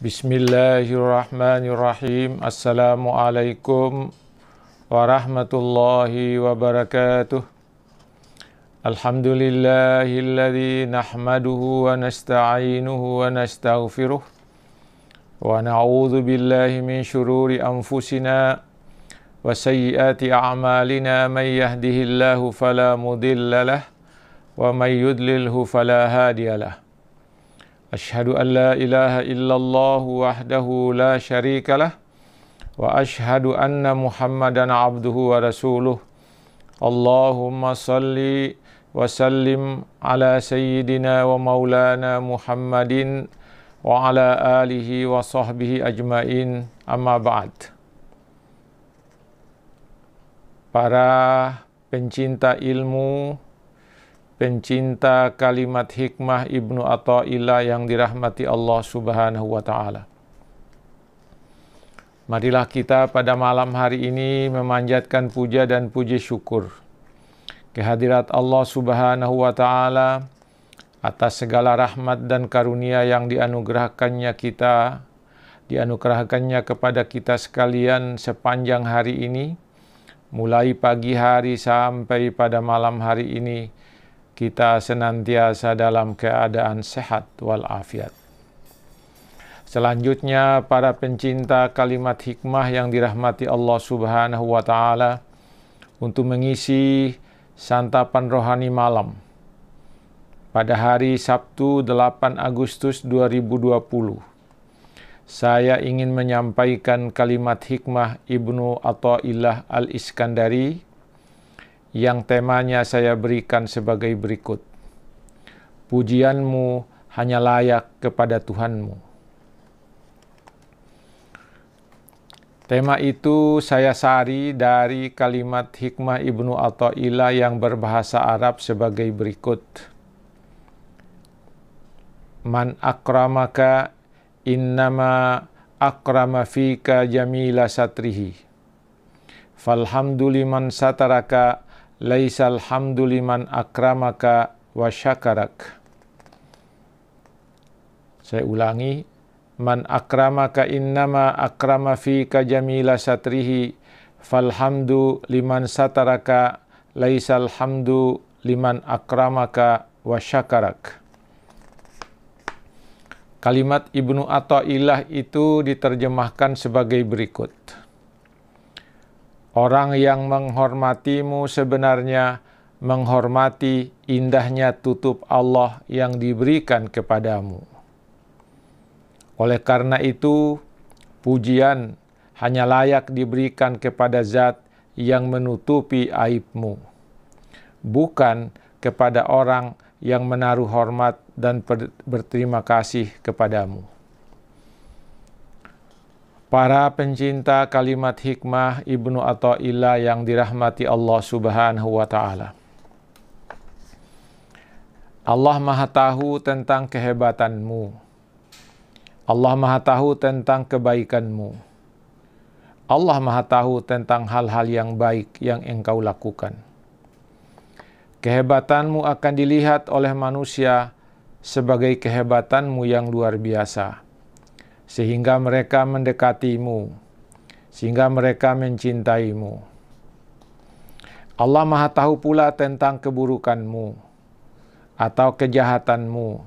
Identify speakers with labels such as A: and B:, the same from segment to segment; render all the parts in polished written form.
A: Bismillahirrahmanirrahim. Assalamualaikum warahmatullahi wabarakatuh. Alhamdulillahilladzi nahmaduhu wa nasta'inuhu wa nastaghfiruh wa na'udzu billahi min syururi anfusina wa sayyiati a'malina. May yahdihillahu fala mudilla lahu wa may yudlilhu fala hadiyalah. Asyhadu an la ilaha illallah wahdahu la syarika lah wa asyhadu anna Muhammadan abduhu wa rasuluh. Allahumma salli wa sallim ala sayyidina wa maulana Muhammadin wa ala alihi wa sahbihi ajmain. Amma ba'd. Para pencinta ilmu, pencinta kalimat hikmah Ibnu Athaillah yang dirahmati Allah Subhanahu wa Ta'ala. Marilah kita pada malam hari ini memanjatkan puja dan puji syukur kehadirat Allah Subhanahu wa Ta'ala atas segala rahmat dan karunia yang dianugerahkannya kepada kita sekalian sepanjang hari ini, mulai pagi hari sampai pada malam hari ini. Kita senantiasa dalam keadaan sehat walafiat. Selanjutnya, para pencinta kalimat hikmah yang dirahmati Allah Subhanahu wa Ta'ala, untuk mengisi santapan rohani malam pada hari Sabtu 8 Agustus 2020, saya ingin menyampaikan kalimat hikmah Ibnu Athaillah Al-Iskandari yang temanya saya berikan sebagai berikut. Pujianmu hanya layak kepada Tuhanmu. Tema itu saya sari dari kalimat hikmah Ibnu Athaillah yang berbahasa Arab sebagai berikut. Man akramaka innama akrama fika jamila satrihi. Falhamduliman sataraka laisal hamdu liman akramaka wa syakarak. Saya ulangi. Man akramaka innama akrama fika jamila satrihi falhamdu liman sataraka laisal hamdu liman akramaka wa syakarak. Kalimat Ibnu Athaillah itu diterjemahkan sebagai berikut. Orang yang menghormatimu sebenarnya menghormati indahnya tutup Allah yang diberikan kepadamu. Oleh karena itu, pujian hanya layak diberikan kepada zat yang menutupi aibmu, bukan kepada orang yang menaruh hormat dan berterima kasih kepadamu. Para pencinta kalimat hikmah Ibnu Athaillah yang dirahmati Allah Subhanahu wa Ta'ala. Allah Maha tahu tentang kehebatanmu. Allah Maha tahu tentang kebaikanmu. Allah Maha tahu tentang hal-hal yang baik yang engkau lakukan. Kehebatanmu akan dilihat oleh manusia sebagai kehebatanmu yang luar biasa, sehingga mereka mendekatimu, sehingga mereka mencintaimu. Allah Maha tahu pula tentang keburukanmu atau kejahatanmu,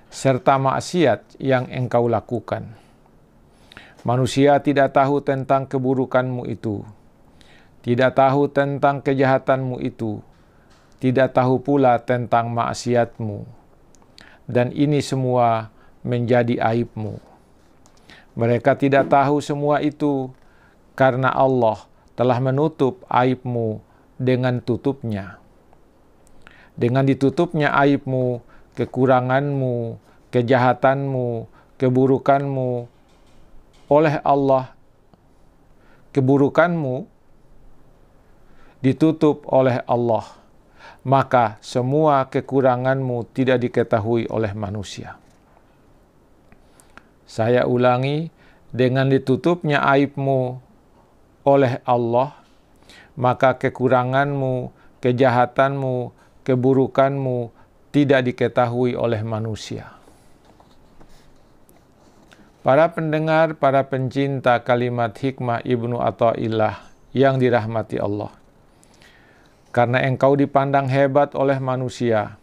A: serta maksiat yang engkau lakukan. Manusia tidak tahu tentang keburukanmu itu, tidak tahu tentang kejahatanmu itu, tidak tahu pula tentang maksiatmu, dan ini semua menjadi aibmu. Mereka tidak tahu semua itu karena Allah telah menutup aibmu dengan tutupnya. Dengan ditutupnya aibmu, kekuranganmu, kejahatanmu, keburukanmu oleh Allah, keburukanmu ditutup oleh Allah, maka semua kekuranganmu tidak diketahui oleh manusia. Saya ulangi, dengan ditutupnya aibmu oleh Allah, maka kekuranganmu, kejahatanmu, keburukanmu tidak diketahui oleh manusia. Para pendengar, para pencinta kalimat hikmah Ibnu Athaillah yang dirahmati Allah. Karena engkau dipandang hebat oleh manusia,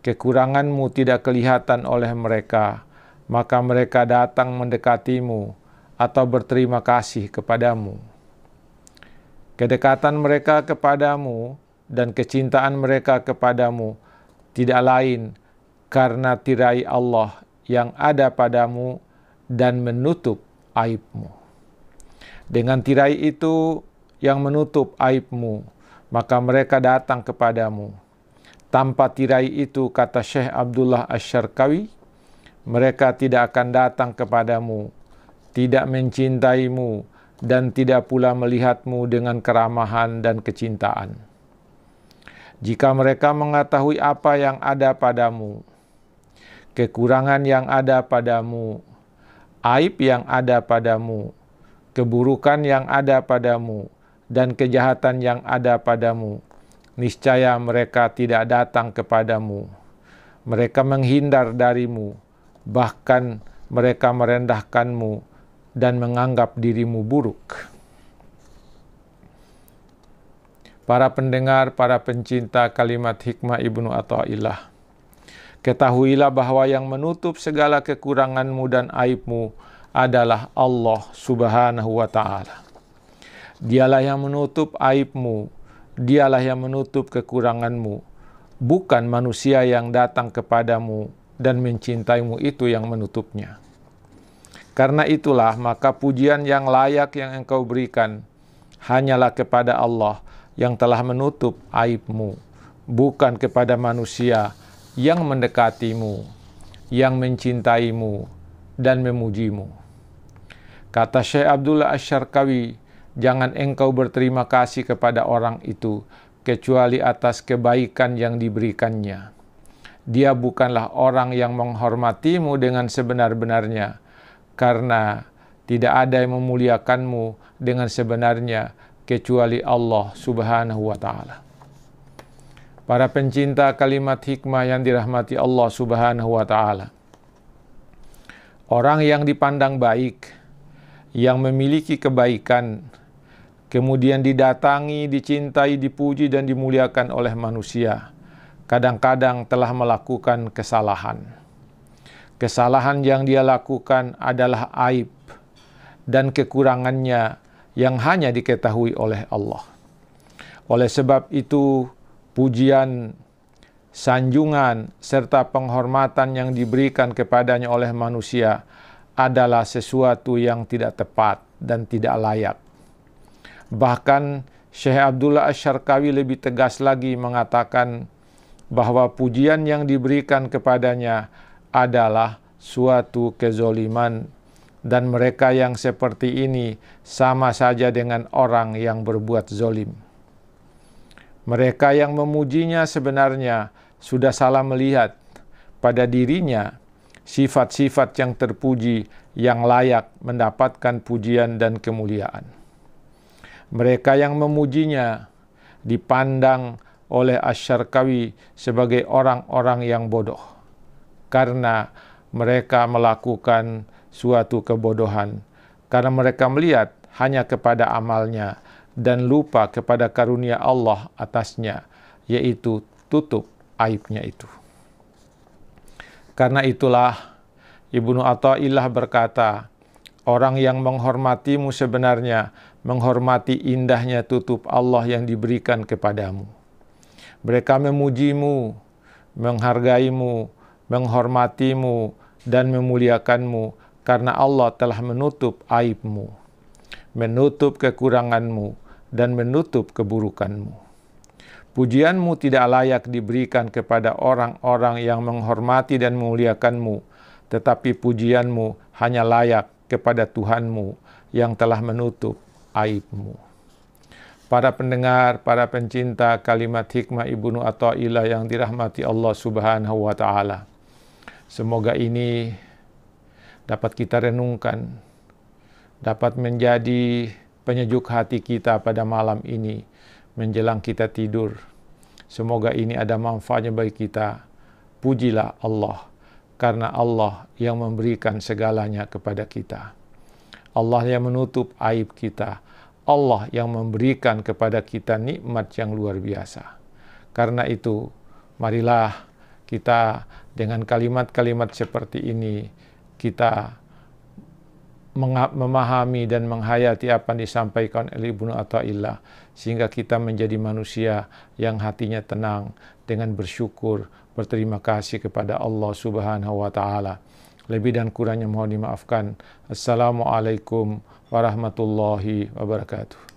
A: kekuranganmu tidak kelihatan oleh mereka, maka mereka datang mendekatimu atau berterima kasih kepadamu. Kedekatan mereka kepadamu dan kecintaan mereka kepadamu tidak lain karena tirai Allah yang ada padamu dan menutup aibmu. Dengan tirai itu yang menutup aibmu, maka mereka datang kepadamu. Tanpa tirai itu, kata Syekh Abdullah Asy-Syarqawi, mereka tidak akan datang kepadamu, tidak mencintaimu, dan tidak pula melihatmu dengan keramahan dan kecintaan. Jika mereka mengetahui apa yang ada padamu, kekurangan yang ada padamu, aib yang ada padamu, keburukan yang ada padamu, dan kejahatan yang ada padamu, niscaya mereka tidak datang kepadamu. Mereka menghindar darimu, bahkan mereka merendahkanmu dan menganggap dirimu buruk. Para pendengar, para pencinta kalimat hikmah Ibnu Athaillah, ketahuilah bahwa yang menutup segala kekuranganmu dan aibmu adalah Allah Subhanahu wa Ta'ala. Dialah yang menutup aibmu, dialah yang menutup kekuranganmu, bukan manusia yang datang kepadamu dan mencintaimu itu yang menutupnya. Karena itulah maka pujian yang layak yang engkau berikan hanyalah kepada Allah yang telah menutup aibmu, bukan kepada manusia yang mendekatimu, yang mencintaimu, dan memujimu. Kata Syekh Abdullah Asy-Syarqawi, jangan engkau berterima kasih kepada orang itu, kecuali atas kebaikan yang diberikannya. Dia bukanlah orang yang menghormatimu dengan sebenar-benarnya, karena tidak ada yang memuliakanmu dengan sebenarnya, kecuali Allah Subhanahu wa Ta'ala. Para pencinta kalimat hikmah yang dirahmati Allah Subhanahu wa Ta'ala, orang yang dipandang baik, yang memiliki kebaikan, kemudian didatangi, dicintai, dipuji, dan dimuliakan oleh manusia, kadang-kadang telah melakukan kesalahan. Kesalahan yang dia lakukan adalah aib dan kekurangannya yang hanya diketahui oleh Allah. Oleh sebab itu, pujian, sanjungan, serta penghormatan yang diberikan kepadanya oleh manusia adalah sesuatu yang tidak tepat dan tidak layak. Bahkan Syekh Abdullah Asy-Syarqawi lebih tegas lagi mengatakan bahwa pujian yang diberikan kepadanya adalah suatu kezoliman, dan mereka yang seperti ini sama saja dengan orang yang berbuat zolim. Mereka yang memujinya sebenarnya sudah salah melihat pada dirinya sifat-sifat yang terpuji yang layak mendapatkan pujian dan kemuliaan. Mereka yang memujinya dipandang oleh Asy-Syarqawi sebagai orang-orang yang bodoh, karena mereka melakukan suatu kebodohan, karena mereka melihat hanya kepada amalnya dan lupa kepada karunia Allah atasnya, yaitu tutup aibnya itu. Karena itulah Ibnu Athaillah berkata, orang yang menghormatimu sebenarnya menghormati indahnya tutup Allah yang diberikan kepadamu. Mereka memujimu, menghargaimu, menghormatimu, dan memuliakanmu karena Allah telah menutup aibmu, menutup kekuranganmu, dan menutup keburukanmu. Pujianmu tidak layak diberikan kepada orang-orang yang menghormati dan memuliakanmu, tetapi pujianmu hanya layak kepada Tuhanmu yang telah menutup aibmu. Para pendengar, para pencinta kalimat hikmah Ibnu Athaillah yang dirahmati Allah Subhanahu wa Ta'ala, semoga ini dapat kita renungkan, dapat menjadi penyejuk hati kita pada malam ini menjelang kita tidur. Semoga ini ada manfaatnya bagi kita. Pujilah Allah, karena Allah yang memberikan segalanya kepada kita. Allah yang menutup aib kita. Allah yang memberikan kepada kita nikmat yang luar biasa. Karena itu, marilah kita dengan kalimat-kalimat seperti ini, kita memahami dan menghayati apa yang disampaikan oleh Ibnu Athaillah, sehingga kita menjadi manusia yang hatinya tenang dengan bersyukur, berterima kasih kepada Allah Subhanahu wa Ta'ala. Lebih dan kurangnya mohon dimaafkan. Assalamualaikum warahmatullahi wabarakatuh.